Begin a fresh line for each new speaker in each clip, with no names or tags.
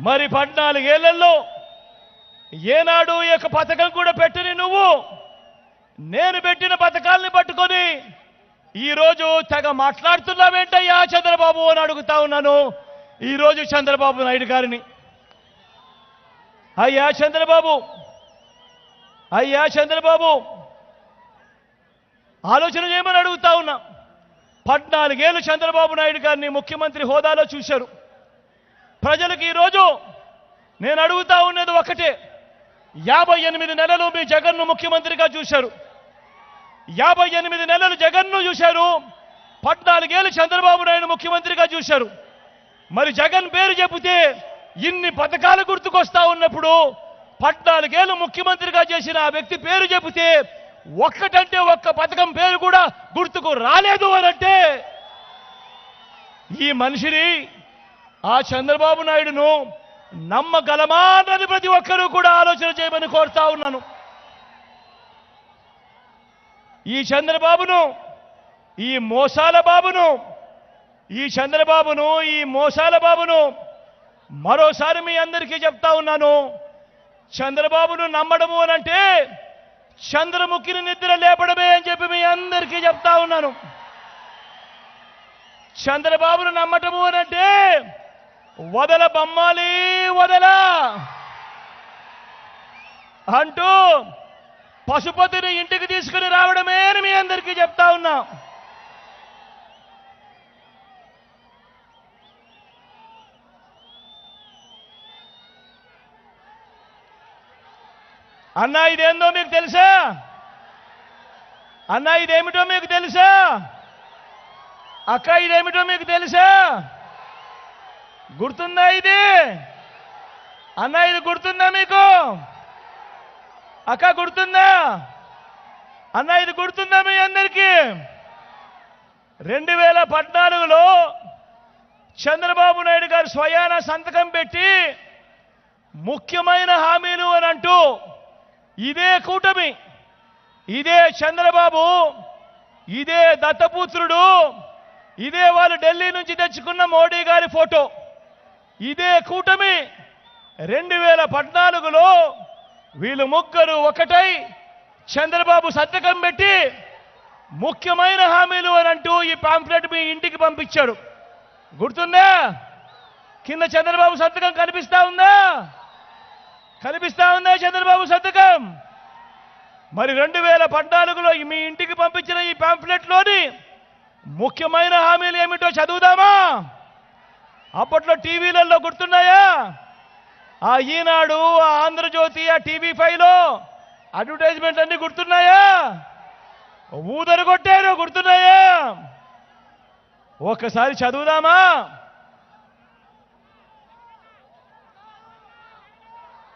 మరి 14 ఏళ్లలో ఏనాడు ఈ యొక్క పథకం కూడా పెట్టని నువ్వు నేను పెట్టిన పథకాల్ని పట్టుకొని ఈరోజు తెగ మాట్లాడుతున్నావేంటయ్యా చంద్రబాబు అని అడుగుతా ఉన్నాను ఈరోజు చంద్రబాబు నాయుడు గారిని. అయ్యా చంద్రబాబు ఆలోచన చేయమని అడుగుతా ఉన్నా. 14 ఏళ్ళు చంద్రబాబు నాయుడు గారిని ముఖ్యమంత్రి హోదాలో చూశారు ప్రజలకు. ఈరోజు నేను అడుగుతా ఉన్నది ఒకటే, 58 నెలలు మీ జగన్ను ముఖ్యమంత్రిగా చూశారు, 58 నెలలు జగన్ను చూశారు, 14 ఏళ్ళు చంద్రబాబు నాయుడు ముఖ్యమంత్రిగా చూశారు. మరి జగన్ పేరు చెబితే ఇన్ని పథకాలు గుర్తుకొస్తా ఉన్నప్పుడు 14 ఏళ్ళు ముఖ్యమంత్రిగా చేసిన ఆ వ్యక్తి పేరు చెబితే ఒక్కటంటే ఒక్క పథకం పేరు కూడా గుర్తుకు రాలేదు అనంటే ఈ మనిషిని ఆ చంద్రబాబు నాయుడును నమ్మగలమా అన్నది ప్రతి ఒక్కరూ కూడా ఆలోచన చేయమని కోరుతా ఉన్నాను. ఈ చంద్రబాబును ఈ మోసాల బాబును మరోసారి మీ అందరికీ చెప్తా ఉన్నాను. చంద్రబాబును నమ్మడము అనంటే చంద్రముఖిని నిద్ర లేపడమే అని చెప్పి మీ అందరికీ చెప్తా ఉన్నాను. చంద్రబాబును నమ్మటము అనంటే వదల బొమ్మాలి వదలా అంటూ పశుపతిని ఇంటికి తీసుకుని రావడమే అని మీ అందరికీ చెప్తా ఉన్నా. అన్నా ఇదేందో మీకు తెలుసా? అన్నా ఇదేమిటో మీకు తెలుసా? అక్క ఇదేమిటో మీకు తెలుసా? గుర్తుందా ఇది? అన్నా ఇది గుర్తుందా మీకు? అక్క గుర్తుందా? అన్నా ఇది గుర్తుందా మీ అందరికీ? 2014లో చంద్రబాబు నాయుడు గారు స్వయాన సంతకం పెట్టి ముఖ్యమైన హామీలు అని అంటూ ఇదే కూటమి, ఇదే చంద్రబాబు, ఇదే దత్తపుత్రుడు, ఇదే వాళ్ళు ఢిల్లీ నుంచి తెచ్చుకున్న మోడీ గారి ఫోటో, ఇదే కూటమి 2014లో వీళ్ళు ముగ్గురు ఒకటై చంద్రబాబు సంతకం పెట్టి ముఖ్యమైన హామీలు అని అంటూ ఈ పాంఫ్లెట్ మీ ఇంటికి పంపించాడు. గుర్తుందా? కింద చంద్రబాబు సంతకం కనిపిస్తా ఉందా చంద్రబాబు సంతకం? మరి 2014లో మీ ఇంటికి పంపించిన ఈ పాంఫ్లెట్లోని ముఖ్యమైన హామీలు ఏమిటో చదువుదామా? అప్పట్లో టీవీలలో గుర్తున్నాయా? ఆ ఈనాడు, ఆ ఆంధ్రజ్యోతి, ఆ TV5లో అడ్వర్టైజ్మెంట్ అన్ని గుర్తున్నాయా? ఊదరు కొట్టారు, గుర్తున్నాయా? ఒక్కసారి చదువుదామా?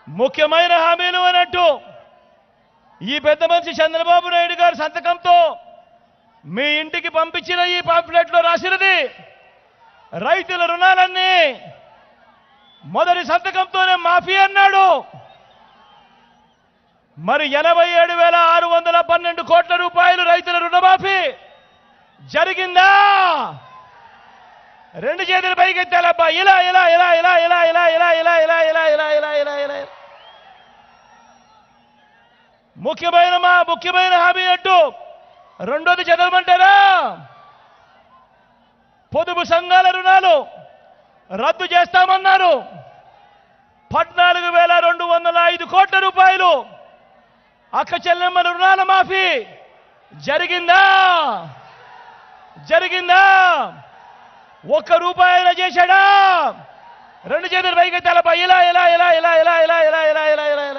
ముఖ్యమైన హామీలు అన్నట్టు ఈ పెద్ద మనిషి చంద్రబాబు నాయుడు గారి సంతకంతో మీ ఇంటికి పంపించిన ఈ పాంఫ్లెట్లో రాసినది రైతుల రుణాలన్నీ మొదటి సంతకంతోనే మాఫీ అన్నాడు. మరి 87,612 కోట్ల రూపాయలు రైతుల రుణమాఫీ జరిగిందా? రెండు చేతులు పైకెత్తాలబ్బా. ఇలా ఇలా ఇలా ఇలా ఇలా ఇలా ఇలా ఇలా ఇలా ఇలా ఇలా ఇలా ఇలా ఇలా ముఖ్యమైన హామీ అంటూ రెండోది చదవమంటారా? పొదుపు సంఘాల రుణాలు రద్దు చేస్తామన్నారు. 14,205 కోట్ల రూపాయలు అక్క చెల్లెమ్మల రుణాల మాఫీ జరిగిందా? ఒక్క రూపాయలు చేశాడా? రెండు చేతులు పైకి తలపై ఇలా ఇలా ఇలా ఇలా ఇలా ఇలా ఇలా ఇలా ఇలా ఇలా ఇలా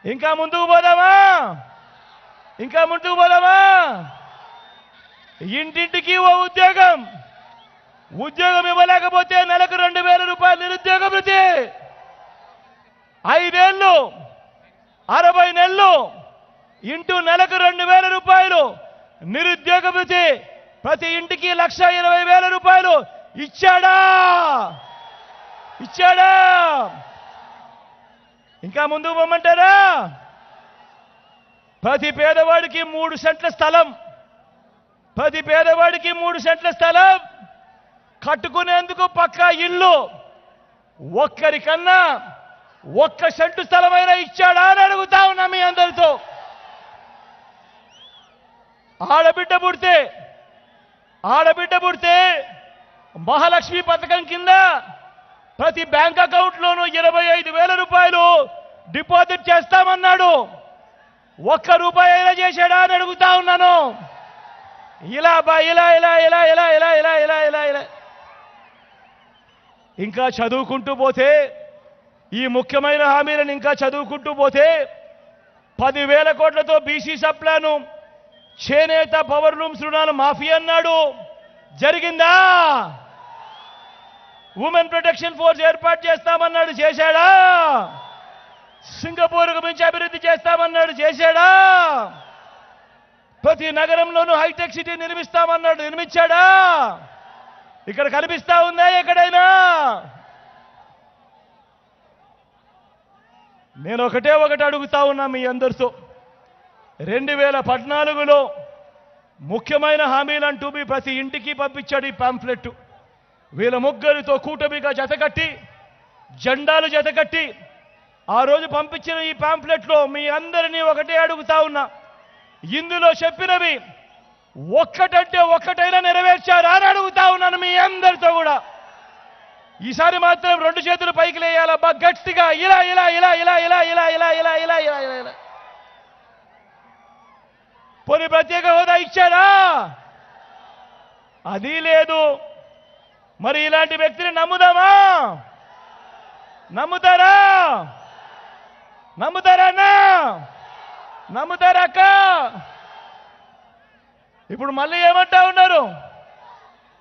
ఇంకా ముందుకు పోదామా? ఇంటింటికి ఓ ఉద్యోగం ఇవ్వలేకపోతే నెలకు 2,000 రూపాయలు నిరుద్యోగ భృతి, 5 ఏళ్ళు 60 నెలలు ఇంటూ నెలకు 2,000 రూపాయలు నిరుద్యోగ భృతి, ప్రతి ఇంటికి 1,20,000 రూపాయలు ఇచ్చాడా? ఇంకా ముందుకు పోమంటారా? ప్రతి పేదవాడికి 3 సెంట్ల స్థలం కట్టుకునేందుకు పక్కా ఇల్లు ఒక్కరికన్నా ఒక్క సెంటు స్థలమైనా ఇచ్చాడా అని అడుగుతా ఉన్నా మీ అందరితో. ఆడబిడ్డ పుడితే మహాలక్ష్మి పథకం కింద ప్రతి బ్యాంక్ అకౌంట్లోనూ 25,000 రూపాయలు డిపాజిట్ చేస్తామన్నాడు. ఒక్క రూపాయి అయినా చేశాడా అని అడుగుతా ఉన్నాను. ఇలా ఇంకా చదువుకుంటూ పోతే, ఈ ముఖ్యమైన హామీలను ఇంకా చదువుకుంటూ పోతే 10,000 కోట్లతో బీసీ సప్లాను, చేనేత పవర్ లూమ్స్ రుణాలు మాఫీ అన్నాడు. జరిగిందా? ఉమెన్ ప్రొటెక్షన్ ఫోర్స్ ఏర్పాటు చేస్తామన్నాడు. చేశాడా? సింగపూర్కు మించి అభివృద్ధి చేస్తామన్నాడు. చేశాడా? ప్రతి నగరంలోనూ హైటెక్ సిటీ నిర్మిస్తామన్నాడు. నిర్మించాడా? ఇక్కడ కనిపిస్తా ఉందా ఎక్కడైనా? నేను ఒకటి అడుగుతా ఉన్నా మీ అందరితో. 2014లో ముఖ్యమైన హామీలంటూ మీ ప్రతి ఇంటికి పంపించాడు ఈ పాంఫ్లెట్. వీళ్ళ ముగ్గురితో కూటమిగా జతకట్టి, జెండాలు జతకట్టి ఆ రోజు పంపించిన ఈ పాంఫ్లెట్లో మీ అందరినీ ఒకటే అడుగుతా ఉన్నా. ఇందులో చెప్పినవి ఒక్కటంటే ఒక్కటైనా నెరవేర్చారా అని అడుగుతా ఉన్నాను మీ అందరితో కూడా. ఈసారి మాత్రం 2 చేతులు పైకి లేయాలబ్బా గట్టిగా. ఇలా ఇలా ఇలా ఇలా ఇలా ఇలా ఇలా ఇలా ఇలా ఇలా ఇలా పోనీ ప్రత్యేక హోదా ఇచ్చారా? అది లేదు. మరి ఇలాంటి వ్యక్తిని నమ్ముదామా? నమ్ముతారా? నమ్ముతారన్నా? నమ్ముతారక్క? ఇప్పుడు మళ్ళీ ఏమంటా ఉన్నారు?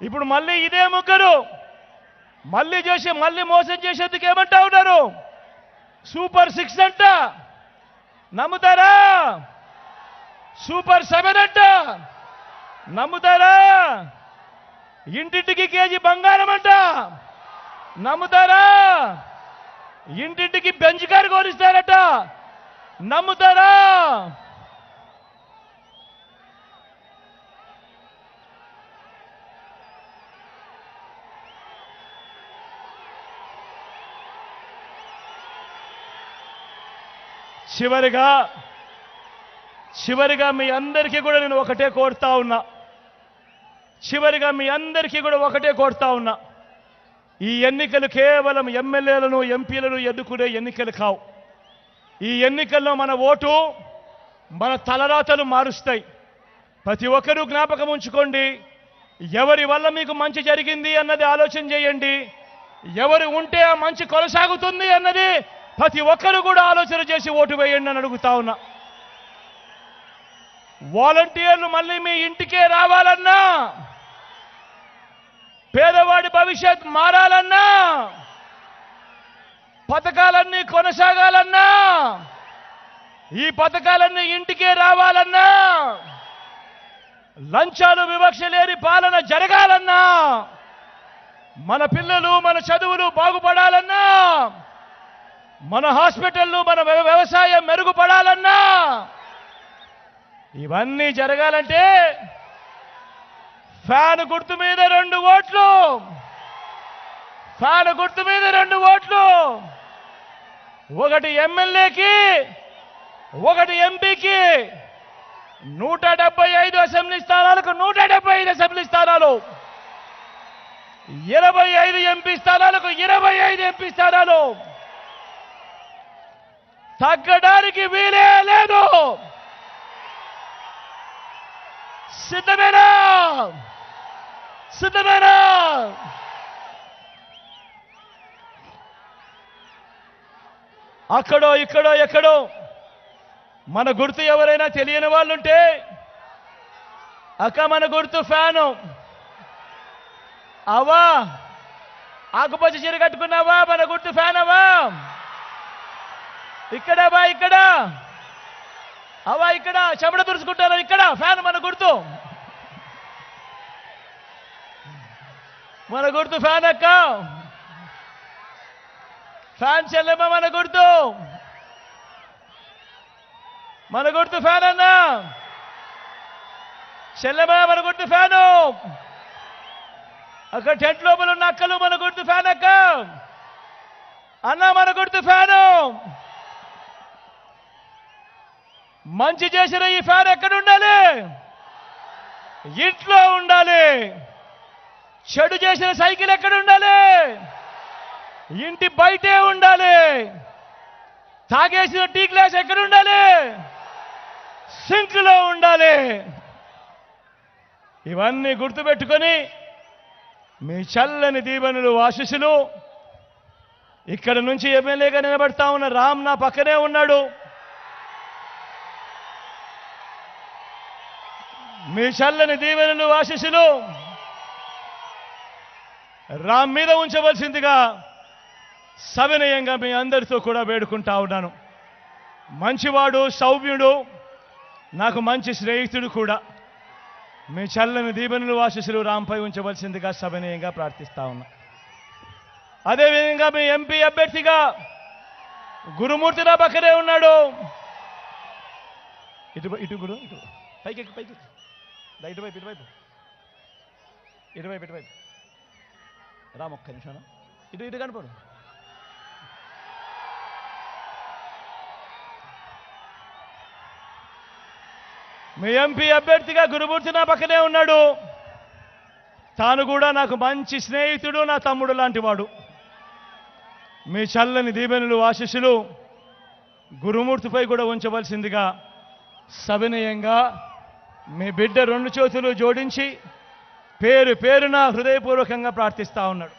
ఇప్పుడు మళ్ళీ ఇదే ముగ్గురు మళ్ళీ మోసం చేసేందుకు ఏమంటా ఉన్నారు? సూపర్ 6 అంట. నమ్ముతారా? సూపర్ 7 అంట. నమ్ముతారా? ఇంటింటికి కేజీ బంగారం అంట. నమ్ముతారా? ఇంటింటికి బెంచ్ కారు కోరిస్తారట. నమ్ముతారా? చివరిగా మీ అందరికీ కూడా నేను ఒకటే కోరుతా ఉన్నా. ఈ ఎన్నికలు కేవలం ఎమ్మెల్యేలను, ఎంపీలను ఎన్నుకునే ఎన్నికలు కావు. ఈ ఎన్నికల్లో మన ఓటు మన తలరాతలు మారుస్తాయి. ప్రతి ఒక్కరూ జ్ఞాపకం ఉంచుకోండి. ఎవరి వల్ల మీకు మంచి జరిగింది అన్నది ఆలోచన చేయండి. ఎవరు ఉంటే ఆ మంచి కొనసాగుతుంది అన్నది ప్రతి ఒక్కరూ కూడా ఆలోచన చేసి ఓటు వేయండి అని అడుగుతా ఉన్నా. వాలంటీర్లు మళ్ళీ మీ ఇంటికే రావాలన్నా, పేదవాడి భవిష్యత్ మారాలన్నా, పథకాలన్నీ కొనసాగాలన్నా, ఈ పథకాలన్నీ ఇంటికే రావాలన్నా, లంచాలు వివక్ష లేని పాలన జరగాలన్నా, మన పిల్లలు మన చదువులు బాగుపడాలన్నా, మన హాస్పిటల్లు మన వ్యవసాయం మెరుగుపడాలన్నా, ఇవన్నీ జరగాలంటే ఫ్యాన్ గుర్తు మీద 2 ఓట్లు. ఫ్యాన్ గుర్తు మీద 2 ఓట్లు. ఒకటి ఎమ్మెల్యేకి, ఒకటి ఎంపీకి. 175 అసెంబ్లీ స్థానాలకు 175 అసెంబ్లీ స్థానాలు, 25 ఎంపీ స్థానాలకు 25 ఎంపీ స్థానాలు. తగ్గడానికి వీలే లేదు. సిద్ధమేనా? అక్కడో ఇక్కడో ఎక్కడో మన గుర్తు ఎవరైనా తెలియని వాళ్ళుంటే, అక్క మన గుర్తు ఫ్యాను. అవా ఆకుపచ్చ చీర కట్టుకున్నావా? మన గుర్తు ఫ్యాన్ అవా? ఇక్కడ బా, ఇక్కడ అవా, ఇక్కడ చెమట తుడుచుకుంటారు, ఇక్కడ ఫ్యాన్ మన గుర్తు. మన గుర్తు ఫ్యాన్ అక్క. ఫ్యాన్ చెల్లెమ్మ మన గుర్తు. మన గుర్తు ఫ్యాన్ అన్నా. చెల్లెమ్మ మన గుర్తు ఫ్యాను. అక్కడ టెంట్ లోపల ఉన్న అక్కలు మన గుర్తు ఫ్యాన్ అక్క, అన్న మన గుర్తు ఫ్యాను. మంచి చేసిన ఈ ఫ్యాన్ ఎక్కడ ఉండాలి? ఇంట్లో ఉండాలి. చెడు చేసిన సైకిల్ ఎక్కడ ఉండాలి? ఇంటి బయటే ఉండాలి. తాగేసిన టీ గ్లాస్ ఎక్కడ ఉండాలి? సింక్లో ఉండాలి. ఇవన్నీ గుర్తుపెట్టుకొని మీ చల్లని దీవెనలు ఆశీస్సులు. ఇక్కడ నుంచి ఎమ్మెల్యేగా నిలబడతా ఉన్న రామ్ నా పక్కనే ఉన్నాడు. మీ చల్లని దీవెనలు ఆశీస్సులు రామ్ మీద ఉంచవలసిందిగా సవినయంగా మీ అందరితో కూడా వేడుకుంటా ఉన్నాను. మంచివాడు, సౌమ్యుడు, నాకు మంచి స్నేహితుడు కూడా. మీ చల్లని దీవెనలు ఆశీస్సులు రాంపై ఉంచవలసిందిగా సవినయంగా ప్రార్థిస్తా ఉన్నా. అదేవిధంగా మీ ఎంపీ అభ్యర్థిగా గురుమూర్తి నా పక్కనే ఉన్నాడు. ఇటు గురు, ఇటు పైకి పైకి, ఇటువైపు ఇటువైపు ఇటువైపు ఇటువైపు రామ్, ఒక్క నిమిషం ఇటు కనపడు. మీ ఎంపీ అభ్యర్థిగా గురుమూర్తి నా పక్కనే ఉన్నాడు. తాను కూడా నాకు మంచి స్నేహితుడు, నా తమ్ముడు లాంటి వాడు. మీ చల్లని దీవెనలు ఆశీస్సులు గురుమూర్తిపై కూడా ఉంచవలసిందిగా సవినయంగా మీ బిడ్డ రెండు చేతులు జోడించి పేరు పేరున హృదయపూర్వకంగా ప్రార్థిస్తా ఉన్నాడు.